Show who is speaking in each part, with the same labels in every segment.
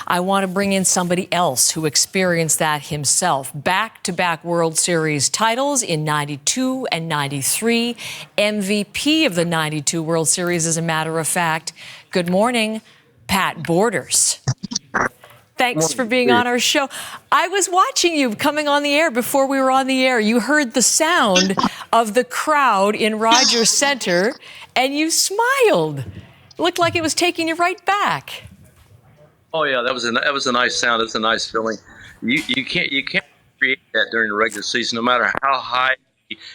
Speaker 1: I want to bring in somebody else who experienced that himself. Back-to-back World Series titles in 92 and 93. MVP of the 92 World Series, as a matter of fact. Good morning, Pat Borders. Thanks for being on our show. I was watching you coming on the air before we were on the air. You heard the sound of the crowd in Rogers Center, and you smiled. It looked like it was taking you right back.
Speaker 2: Oh yeah, that was a nice sound. It's a nice feeling. You can't create that during the regular season, no matter how high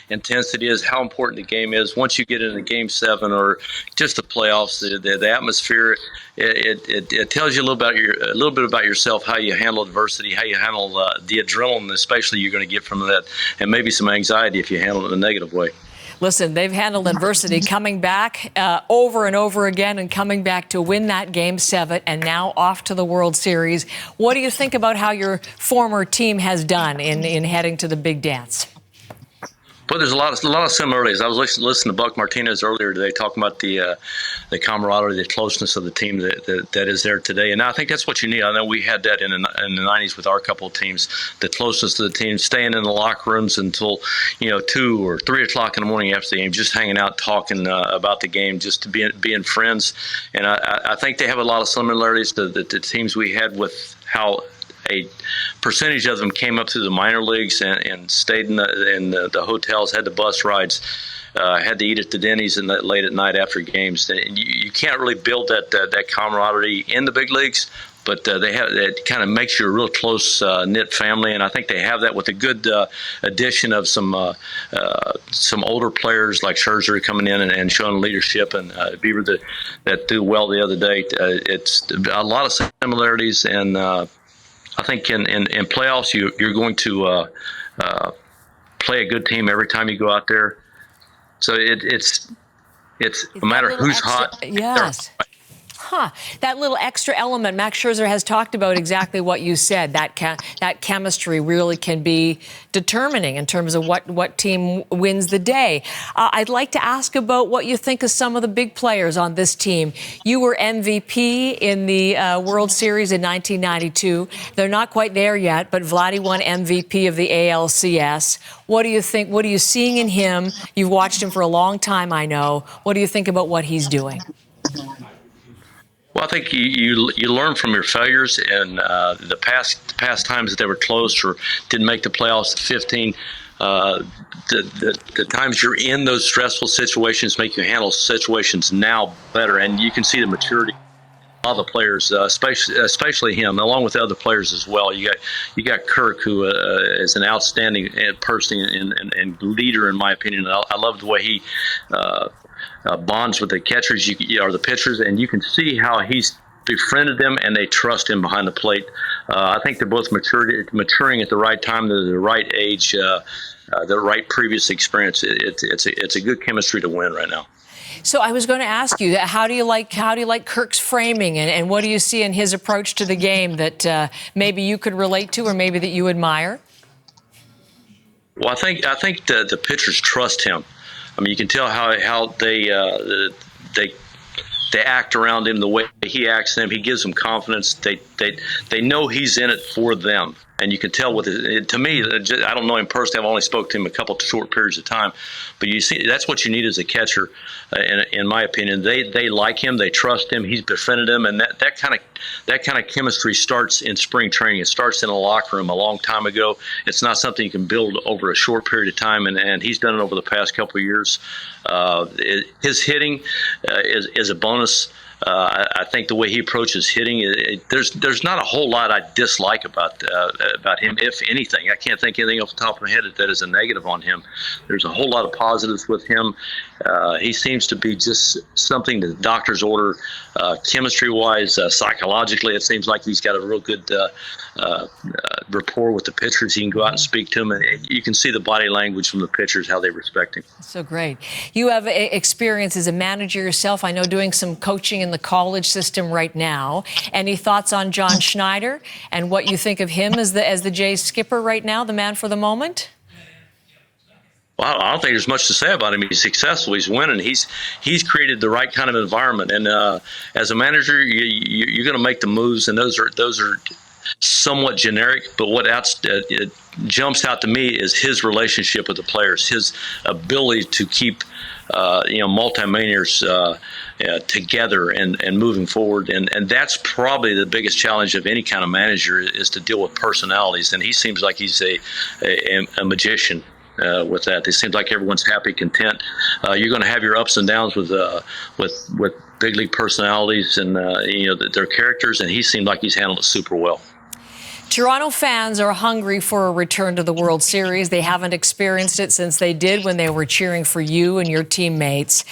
Speaker 2: intensity is, how important the game is. Once you get into Game 7 or just the playoffs, the atmosphere, it tells you a little bit about yourself, how you handle adversity, how you handle the adrenaline, especially you're going to get from that, and maybe some anxiety if you handle it in a negative way.
Speaker 1: Listen, they've handled adversity, coming back over and over again and coming back to win that Game 7 and now off to the World Series. What do you think about how your former team has done in heading to the big dance?
Speaker 2: But there's a lot of similarities. I was listening to Buck Martinez earlier today talking about the camaraderie, the closeness of the team that is there today. And I think that's what you need. I know we had that in the 90s with our couple of teams, the closeness of the team, staying in the locker rooms until 2 or 3 o'clock in the morning after the game, just hanging out, talking about the game, just being friends. And I think they have a lot of similarities to the teams we had with how a percentage of them came up through the minor leagues and stayed in the hotels, had the bus rides, had to eat at the Denny's and late at night after games. And you can't really build that camaraderie in the big leagues, but it kind of makes you a real close knit family. And I think they have that with a good addition of some older players like Scherzer coming in and showing leadership, and Bieber that do well the other day. It's a lot of similarities, and I think in playoffs you're going to play a good team every time you go out there. So it's no matter who's hot.
Speaker 1: Yes. That little extra element. Max Scherzer has talked about exactly what you said. That chemistry really can be determining in terms of what team wins the day. I'd like to ask about what you think of some of the big players on this team. You were MVP in the World Series in 1992. They're not quite there yet, but Vladdy won MVP of the ALCS. What do you think? What are you seeing in him? You've watched him for a long time, I know. What do you think about what he's doing?
Speaker 2: Well, I think you learn from your failures, and the past times that they were close or didn't make the playoffs at 15. The times you're in those stressful situations make you handle situations now better, and you can see the maturity of the players, especially him, along with the other players as well. You got Kirk, who is an outstanding person and leader, in my opinion. I love the way he bonds with the catchers or the pitchers, and you can see how he's befriended them and they trust him behind the plate. I think they're both maturing at the right time, the right age, the right previous experience. It's a good chemistry to win right now.
Speaker 1: So I was going to ask you, how do you like Kirk's framing, and what do you see in his approach to the game that maybe you could relate to or maybe that you admire?
Speaker 2: Well, I think the pitchers trust him. I mean, you can tell how they act around him, the way he acts them. He gives them confidence. They know he's in it for them, and you can tell with it. To me, I don't know him personally. I've only spoke to him a couple of short periods of time, but you see, that's what you need as a catcher. In my opinion, they like him. They trust him. He's befriended them, and that kind of chemistry starts in spring training. It starts in a locker room a long time ago. It's not something you can build over a short period of time, and he's done it over the past couple of years. His hitting is a bonus. I think the way he approaches hitting, there's not a whole lot I dislike about him, if anything. I can't think anything off the top of my head that is a negative on him. There's a whole lot of positives with him. He seems to be just something the doctors order, chemistry-wise, psychologically. It seems like he's got a real good rapport with the pitchers. He can go out and speak to them, and you can see the body language from the pitchers, how they respect him.
Speaker 1: So great. You have experience as a manager yourself. I know doing some coaching in the college system right now. Any thoughts on John Schneider and what you think of him as the Jays skipper right now, the man for the moment?
Speaker 2: Well, I don't think there's much to say about him. He's successful. He's winning. He's created the right kind of environment. And as a manager, you're going to make the moves, and those are somewhat generic. But what it jumps out to me is his relationship with the players, his ability to keep multi-millionaires together and moving forward. And that's probably the biggest challenge of any kind of manager, is to deal with personalities. And he seems like he's a magician. With that, it seems like everyone's happy, content. You're going to have your ups and downs with big league personalities and their characters, and he seemed like he's handled it super well.
Speaker 1: Toronto fans are hungry for a return to the World Series. They haven't experienced it since they did when they were cheering for you and your teammates.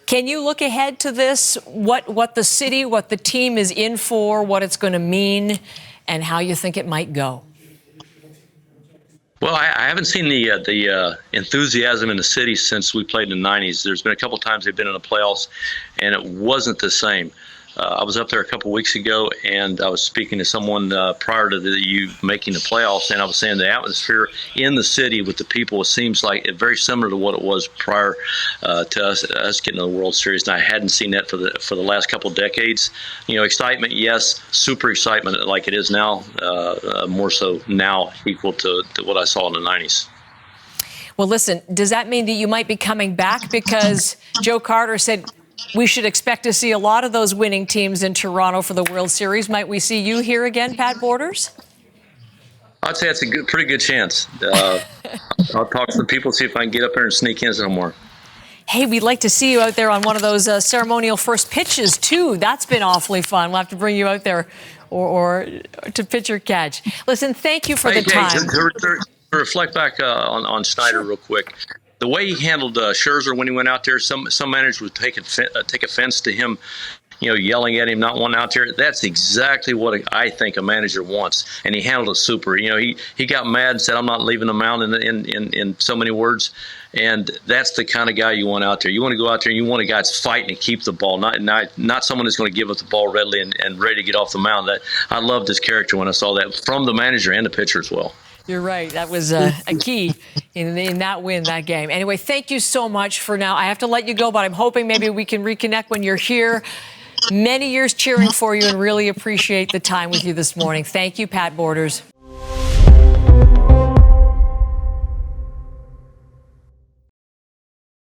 Speaker 1: Can you look ahead to this? What the city, what the team is in for, what it's going to mean, and how you think it might go?
Speaker 2: Well, I haven't seen the enthusiasm in the city since we played in the 90s. There's been a couple times they've been in the playoffs, and it wasn't the same. I was up there a couple weeks ago, and I was speaking to someone prior to you making the playoffs, and I was saying the atmosphere in the city with the people seems like very similar to what it was prior to us getting to the World Series. And I hadn't seen that for the last couple of decades. Excitement, yes, super excitement like it is now, more so now equal to what I saw in the 90s.
Speaker 1: Well, listen, does that mean that you might be coming back? Because Joe Carter said we should expect to see a lot of those winning teams in Toronto for the World Series. Might we see you here again, Pat Borders?
Speaker 2: I'd say it's a pretty good chance. I'll talk to the people, see if I can get up there and sneak in somewhere.
Speaker 1: Hey, we'd like to see you out there on one of those ceremonial first pitches, too. That's been awfully fun. We'll have to bring you out there or to pitch or catch. Listen, thank you for the time.
Speaker 2: To reflect back on Snyder real quick. The way he handled Scherzer when he went out there, some managers would take offense to him, yelling at him, not wanting out there. That's exactly what I think a manager wants, and he handled it super. He got mad and said, "I'm not leaving the mound," in so many words. And that's the kind of guy you want out there. You want to go out there and you want a guy that's fighting to keep the ball, not someone that's going to give up the ball readily and ready to get off the mound. I loved his character when I saw that from the manager and the pitcher as well.
Speaker 1: You're right. That was a key in that win, that game. Anyway, thank you so much for now. I have to let you go, but I'm hoping maybe we can reconnect when you're here. Many years cheering for you and really appreciate the time with you this morning. Thank you, Pat Borders.